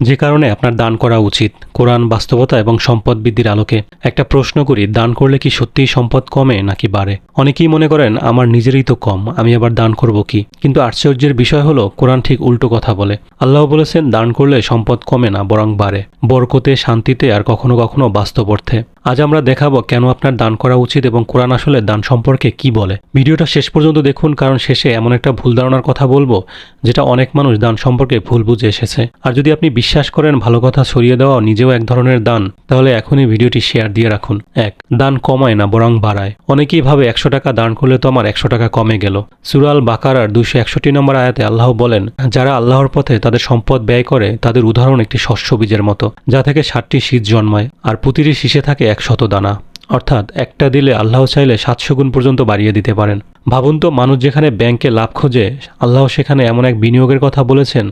যে কারণে আপনার দান করা উচিত কোরআন, বাস্তবতা এবং সম্পদ বৃদ্ধির আলোকে। একটা প্রশ্ন করি, দান করলে কি সত্যিই সম্পদ কমে নাকি বাড়ে? অনেকেই মনে করেন আমার নিজেরই তো কম, আমি আবার দান করব কি? কিন্তু আশ্চর্যের বিষয় হলো কোরআন ঠিক উল্টো কথা বলে। আল্লাহ বলেছেন দান করলে সম্পদ কমে না, বরং বাড়ে, বরকতে, শান্তিতে আর কখনো কখনো বাস্তব অর্থে। আজ আমরা দেখাবো কেন আপনার দান করা উচিত এবং কোরআন আসলে দান সম্পর্কে কি বলে। ভিডিওটা শেষ পর্যন্ত দেখুন, কারণ শেষে এমন একটা ভুল ধারণার কথা বলবো যেটা অনেক মানুষ দান সম্পর্কে ভুল বুঝে এসেছে। আর যদি আপনি বিশ্বাস করেন ভালো কথা ছড়িয়ে দেওয়া নিজেও এক ধরনের দান, তাহলে এখনই ভিডিওটি শেয়ার দিয়ে রাখুন। 1. দান কমায় না, বরং বাড়ায়। অনেকেই ভাবে 100 টাকা দান করলে তো আমার 100 টাকা কমে গেল। সূরা আল বাকারার 261 নম্বর আয়াতে আল্লাহ বলেন, যারা আল্লাহর পথে তাদের সম্পদ ব্যয় করে তাদের উদাহরণ একটি শস্য বীজের মতো, যা থেকে 60টি শীষ জন্মায় আর প্রতিটি শীষে থাকে 100 দানা। অর্থাৎ একটা দিলে আল্লাহ চাইলে 700 গুণ পর্যন্ত বাড়িয়ে দিতে পারেন। ভাবুন তো, মানুষ যেখানে ব্যাংকে লাভ খোঁজে, আল্লাহ সেখানে এমন এক বিনিয়োগের কথা বলেছেন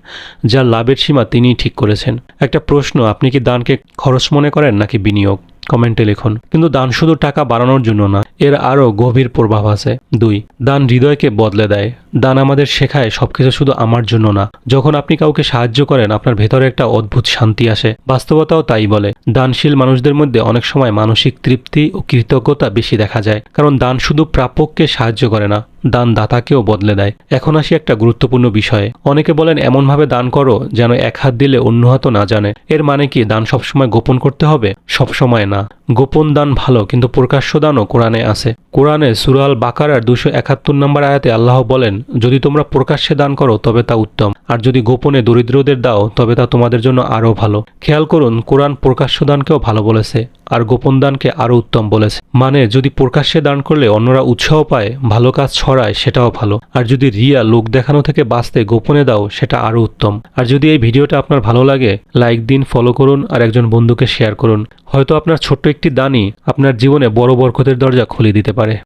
যার লাভের সীমা তিনিই ঠিক করেছেন। একটা প্রশ্ন, আপনি কি দানকে খরচ মনে করেন নাকি বিনিয়োগ? কমেন্টে লিখুন। কিন্তু দান শুধু টাকা বাড়ানোর জন্য না, এর আরও গভীর প্রভাব আছে। 2. দান হৃদয়কে বদলে দেয়। দান আমাদের শেখায় সবকিছু শুধু আমার জন্য না। যখন আপনি কাউকে সাহায্য করেন, আপনার ভেতরে একটা অদ্ভুত শান্তি আসে। বাস্তবতাও তাই বলে। দানশীল মানুষদের মধ্যে অনেক সময় মানসিক তৃপ্তি ও কৃতজ্ঞতা বেশি দেখা যায়, কারণ দান শুধু প্রাপককে সাহায্য করে না, দান দাতাকেও বদলে দেয়। এখন আসি একটা গুরুত্বপূর্ণ বিষয়ে। অনেকে বলেন এমনভাবে দান করো যেন এক হাত দিলে অন্য হাতও না জানে। এর মানে কি দান সবসময় গোপন করতে হবে? সবসময় না। গোপন দান ভালো, কিন্তু প্রকাশ্য দানও কোরআনে আছে। কোরআনে সূরা আল বাকারার 271 নম্বর আয়াতে আল্লাহ বলেন, যদি তোমরা প্রকাশ্যে দান করো তবে তা উত্তম, আর যদি গোপনে দরিদ্রদের দাও তবে তা তোমাদের জন্য আরও ভালো। খেয়াল করুন, কোরআন প্রকাশ্য দানকেও ভালো বলেছে আর গোপন দানকে আরও উত্তম বলেছে। মানে যদি প্রকাশ্যে দান করলে অন্যরা উৎসাহ পায়, ভালো কাজ ছড়ায়, সেটাও ভালো। আর যদি রিয়া, লোক দেখানো থেকে বাঁচতে গোপনে দাও, সেটা আরও উত্তম। আর যদি এই ভিডিওটা আপনার ভালো লাগে, লাইক দিন, ফলো করুন আর একজন বন্ধুকে শেয়ার করুন। হয়তো আপনার ছোট্ট একটি দানই আপনার জীবনে বড় বরকতের দরজা খুলে দিতে পারে।